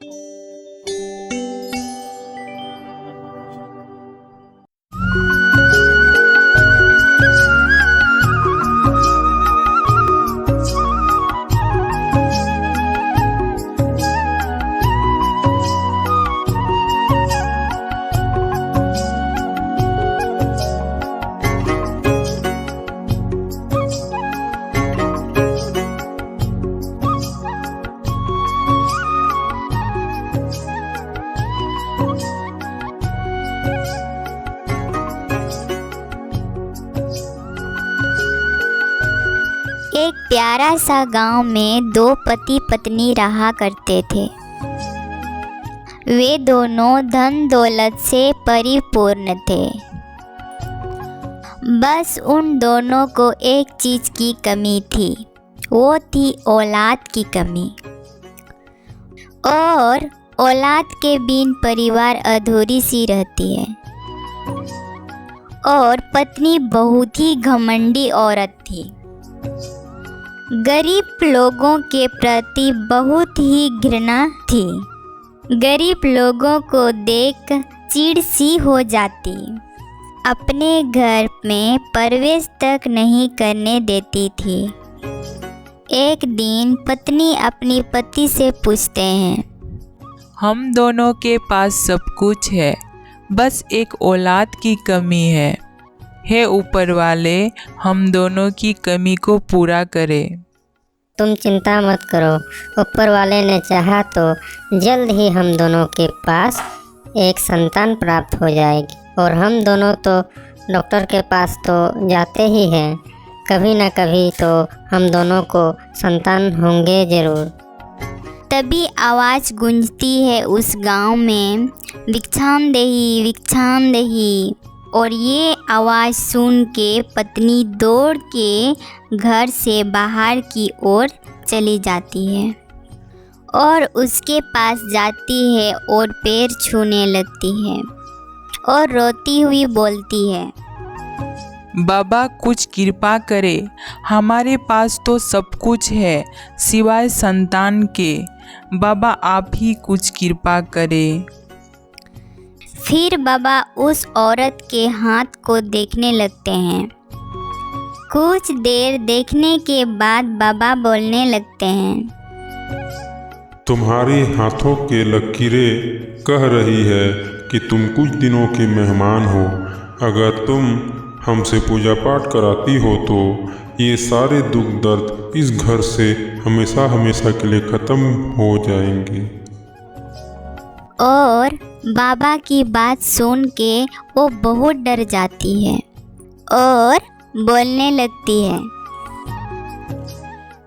एक प्यारा सा गांव में दो पति पत्नी रहा करते थे। वे दोनों धन दौलत से परिपूर्ण थे। बस उन दोनों को एक चीज़ की कमी थी, वो थी औलाद की कमी। और औलाद के बिन परिवार अधूरी सी रहती है। और पत्नी बहुत ही घमंडी औरत थी। गरीब लोगों के प्रति बहुत ही घृणा थी। गरीब लोगों को देख चिढ़ सी हो जाती। अपने घर में प्रवेश तक नहीं करने देती थी। एक दिन पत्नी अपनी पति से पूछते हैं, हम दोनों के पास सब कुछ है, बस एक औलाद की कमी है। हे ऊपर वाले, हम दोनों की कमी को पूरा करे। तुम चिंता मत करो, ऊपर वाले ने चाहा तो जल्द ही हम दोनों के पास एक संतान प्राप्त हो जाएगी। और हम दोनों तो डॉक्टर के पास तो जाते ही हैं, कभी ना कभी तो हम दोनों को संतान होंगे ज़रूर। तभी आवाज़ गूंजती है उस गांव में, भिक्षाम देही भिक्षाम देही। और ये आवाज़ सुन के पत्नी दौड़ के घर से बाहर की ओर चली जाती है और उसके पास जाती है और पैर छूने लगती है और रोती हुई बोलती है, बाबा कुछ कृपा करे, हमारे पास तो सब कुछ है सिवाय संतान के। बाबा आप ही कुछ कृपा करें। फिर बाबा उस औरत के हाथ को देखने लगते हैं। कुछ देर देखने के बाद बाबा बोलने लगते हैं, तुम्हारे हाथों के लकीरें कह रही है कि तुम कुछ दिनों के मेहमान हो। अगर तुम हमसे पूजा पाठ कराती हो तो ये सारे दुख दर्द इस घर से हमेशा हमेशा के लिए ख़त्म हो जाएंगे। और बाबा की बात सुन के वो बहुत डर जाती है और बोलने लगती है,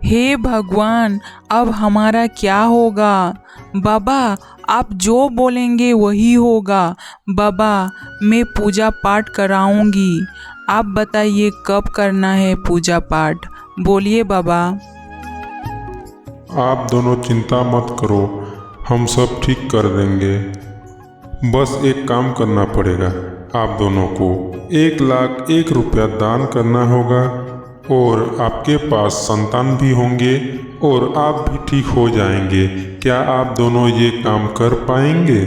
हे भगवान, अब हमारा क्या होगा? बाबा आप जो बोलेंगे वही होगा। बाबा मैं पूजा पाठ कराऊंगी। आप बताइए कब करना है पूजा पाठ? बोलिए बाबा। आप दोनों चिंता मत करो, हम सब ठीक कर देंगे। बस एक काम करना पड़ेगा, आप दोनों को 1,01,000 रुपया दान करना होगा और आपके पास संतान भी होंगे और आप भी ठीक हो जाएंगे। क्या आप दोनों ये काम कर पाएंगे?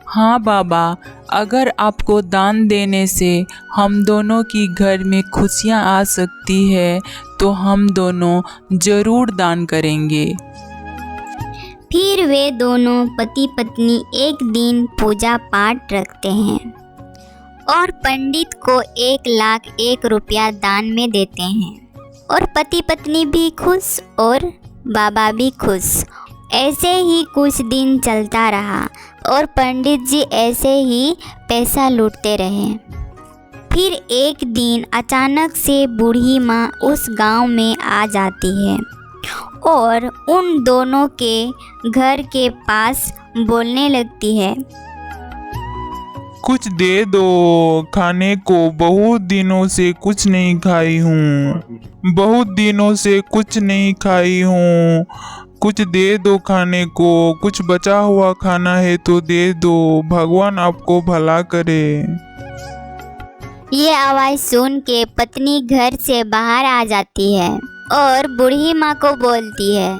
हाँ बाबा, अगर आपको दान देने से हम दोनों की घर में खुशियाँ आ सकती है तो हम दोनों ज़रूर दान करेंगे। फिर वे दोनों पति पत्नी एक दिन पूजा पाठ रखते हैं और पंडित को 1,01,000 रुपया दान में देते हैं। और पति पत्नी भी खुश और बाबा भी खुश। ऐसे ही कुछ दिन चलता रहा और पंडित जी ऐसे ही पैसा लूटते रहे। फिर एक दिन अचानक से बूढ़ी माँ उस गांव में आ जाती है और उन दोनों के घर के पास बोलने लगती है, कुछ दे दो खाने को, बहुत दिनों से कुछ नहीं खाई हूँ। बहुत दिनों से कुछ नहीं खाई हूँ। कुछ दे दो खाने को, कुछ बचा हुआ खाना है तो दे दो, भगवान आपको भला करे। ये आवाज़ सुन के पत्नी घर से बाहर आ जाती है और बूढ़ी माँ को बोलती है,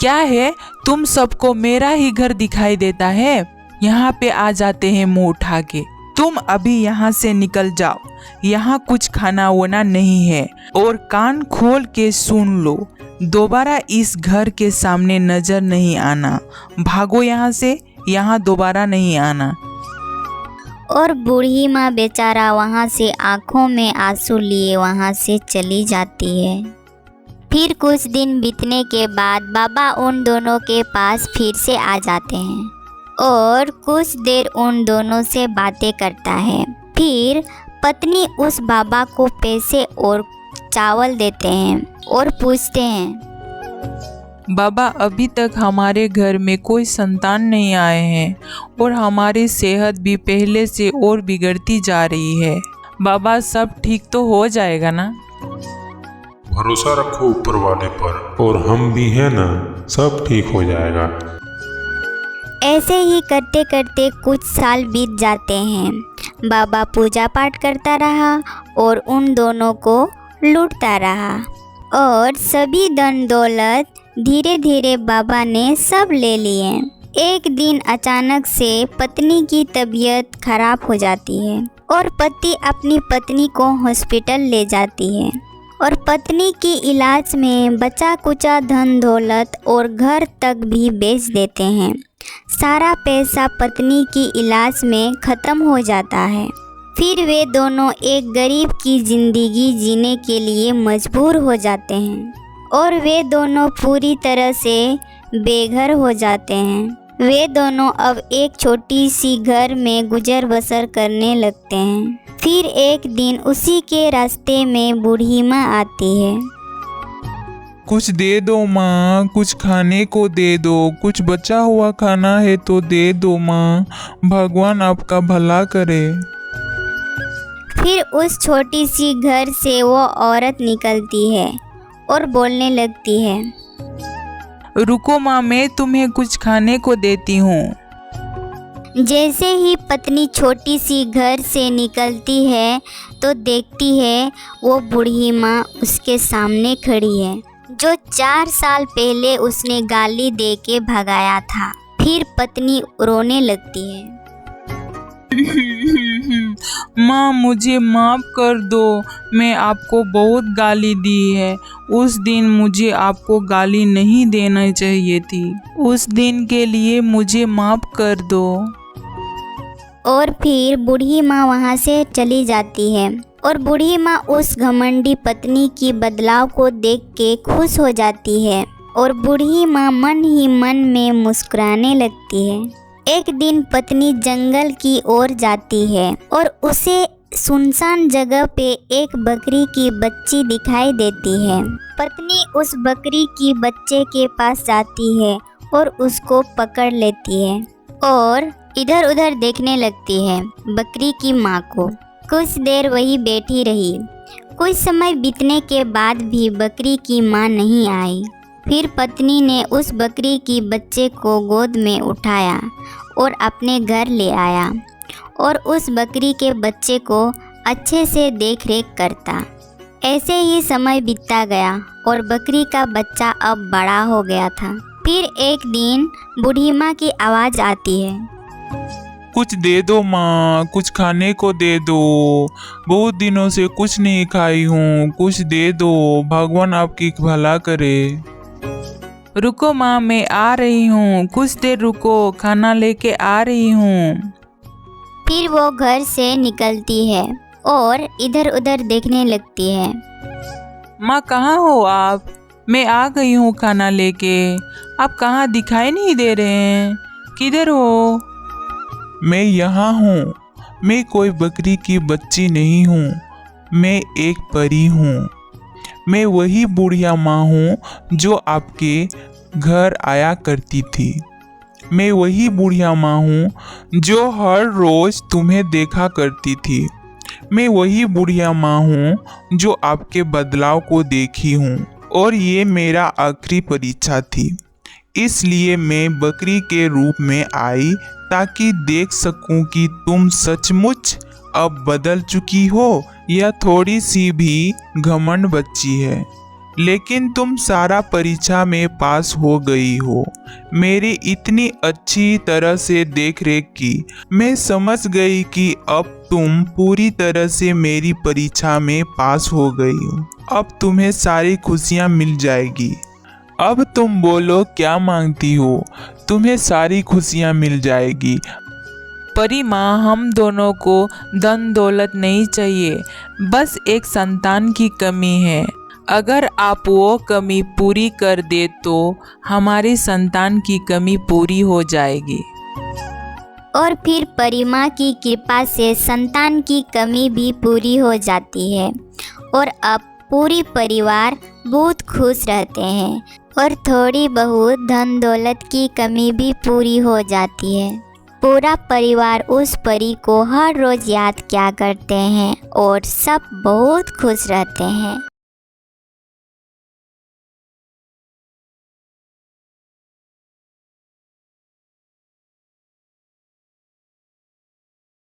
क्या है, तुम सबको मेरा ही घर दिखाई देता है? यहाँ पे आ जाते हैं मुंह उठा के। तुम अभी यहाँ से निकल जाओ, यहाँ कुछ खाना वाना नहीं है, और कान खोल के सुन लो, दोबारा इस घर के सामने नजर नहीं आना। भागो यहाँ से, यहाँ दोबारा नहीं आना। और बूढ़ी माँ बेचारा वहाँ से आंखों में आंसू लिए वहाँ से चली जाती है। फिर कुछ दिन बीतने के बाद बाबा उन दोनों के पास फिर से आ जाते हैं और कुछ देर उन दोनों से बातें करता है। फिर पत्नी उस बाबा को पैसे और चावल देते हैं और पूछते हैं, बाबा, अभी तक हमारे घर में कोई संतान नहीं आए हैं और हमारी सेहत भी पहले से और बिगड़ती जा रही है। बाबा, सब ठीक तो हो जाएगा ना? भरोसा रखो ऊपर वाले पर, और हम भी हैं ना, सब ठीक हो जाएगा। ऐसे ही करते करते कुछ साल बीत जाते हैं। बाबा पूजा पाठ करता रहा और उन दोनों को लूटता रहा, और सभी धन दौलत धीरे धीरे बाबा ने सब ले लिए। एक दिन अचानक से पत्नी की तबीयत खराब हो जाती है और पति अपनी पत्नी को हॉस्पिटल ले जाती है, और पत्नी की इलाज में बचा कुचा धन दौलत और घर तक भी बेच देते हैं। सारा पैसा पत्नी की इलाज में ख़त्म हो जाता है। फिर वे दोनों एक गरीब की ज़िंदगी जीने के लिए मजबूर हो जाते हैं और वे दोनों पूरी तरह से बेघर हो जाते हैं। वे दोनों अब एक छोटी सी घर में गुजर बसर करने लगते हैं। फिर एक दिन उसी के रास्ते में बूढ़ी माँ आती है। कुछ दे दो माँ, कुछ खाने को दे दो, कुछ बचा हुआ खाना है तो दे दो माँ, भगवान आपका भला करे। फिर उस छोटी सी घर से वो औरत निकलती है और बोलने लगती है, रुको माँ, मैं तुम्हें कुछ खाने को देती हूँ। जैसे ही पत्नी छोटी सी घर से निकलती है तो देखती है वो बूढ़ी माँ उसके सामने खड़ी है, जो 4 साल पहले उसने गाली दे के भगाया था। फिर पत्नी रोने लगती है। माँ, मुझे माफ़ कर दो, मैं आपको बहुत गाली दी है। उस दिन मुझे आपको गाली नहीं देना चाहिए थी। उस दिन के लिए मुझे माफ़ कर दो। और फिर बूढ़ी माँ वहाँ से चली जाती है, और बूढ़ी माँ उस घमंडी पत्नी की बदलाव को देख के खुश हो जाती है, और बूढ़ी माँ मन ही मन में मुस्कुराने लगती है। एक दिन पत्नी जंगल की ओर जाती है और उसे सुनसान जगह पे एक बकरी की बच्ची दिखाई देती है। पत्नी उस बकरी की बच्चे के पास जाती है और उसको पकड़ लेती है और इधर उधर देखने लगती है बकरी की माँ को। कुछ देर वही बैठी रही। कुछ समय बीतने के बाद भी बकरी की माँ नहीं आई। फिर पत्नी ने उस बकरी की बच्चे को गोद में उठाया और अपने घर ले आया और उस बकरी के बच्चे को अच्छे से देख रेख करता। ऐसे ही समय बीतता गया और बकरी का बच्चा अब बड़ा हो गया था। फिर एक दिन बूढ़ी माँ की आवाज़ आती है, कुछ दे दो माँ, कुछ खाने को दे दो, बहुत दिनों से कुछ नहीं खाई हूँ, कुछ दे दो, भगवान आपकी भला करे। रुको माँ, मैं आ रही हूँ, कुछ देर रुको, खाना लेके आ रही हूँ। फिर वो घर से निकलती है और इधर उधर देखने लगती है। माँ, कहाँ हो आप? मैं आ गई हूँ खाना लेके। आप कहाँ दिखाई नहीं दे रहे हैं? किधर हो? मैं यहाँ हूँ। मैं कोई बकरी की बच्ची नहीं हूँ, मैं एक परी हूँ। मैं वही बुढ़िया माँ हूँ जो आपके घर आया करती थी। मैं वही बुढ़िया माँ हूँ जो हर रोज़ तुम्हें देखा करती थी। मैं वही बुढ़िया माँ हूँ जो आपके बदलाव को देखी हूँ, और ये मेरा आखिरी परीक्षा थी। इसलिए मैं बकरी के रूप में आई ताकि देख सकूं कि तुम सचमुच अब बदल चुकी हो या थोड़ी सी भी घमंड बची है। लेकिन तुम सारा परीक्षा में पास हो गई हो। मेरी इतनी अच्छी तरह से देख रेख की, मैं समझ गई कि अब तुम पूरी तरह से मेरी परीक्षा में पास हो गई हो। अब तुम्हें सारी खुशियाँ मिल जाएगी। अब तुम बोलो क्या मांगती हो, तुम्हें सारी खुशियाँ मिल जाएगी। परी माँ, हम दोनों को धन दौलत नहीं चाहिए, बस एक संतान की कमी है। अगर आप वो कमी पूरी कर दे तो हमारी संतान की कमी पूरी हो जाएगी। और फिर परिमा की कृपा से संतान की कमी भी पूरी हो जाती है और अब पूरी परिवार बहुत खुश रहते हैं और थोड़ी बहुत धन दौलत की कमी भी पूरी हो जाती है। पूरा परिवार उस परी को हर रोज़ याद किया करते हैं और सब बहुत खुश रहते हैं।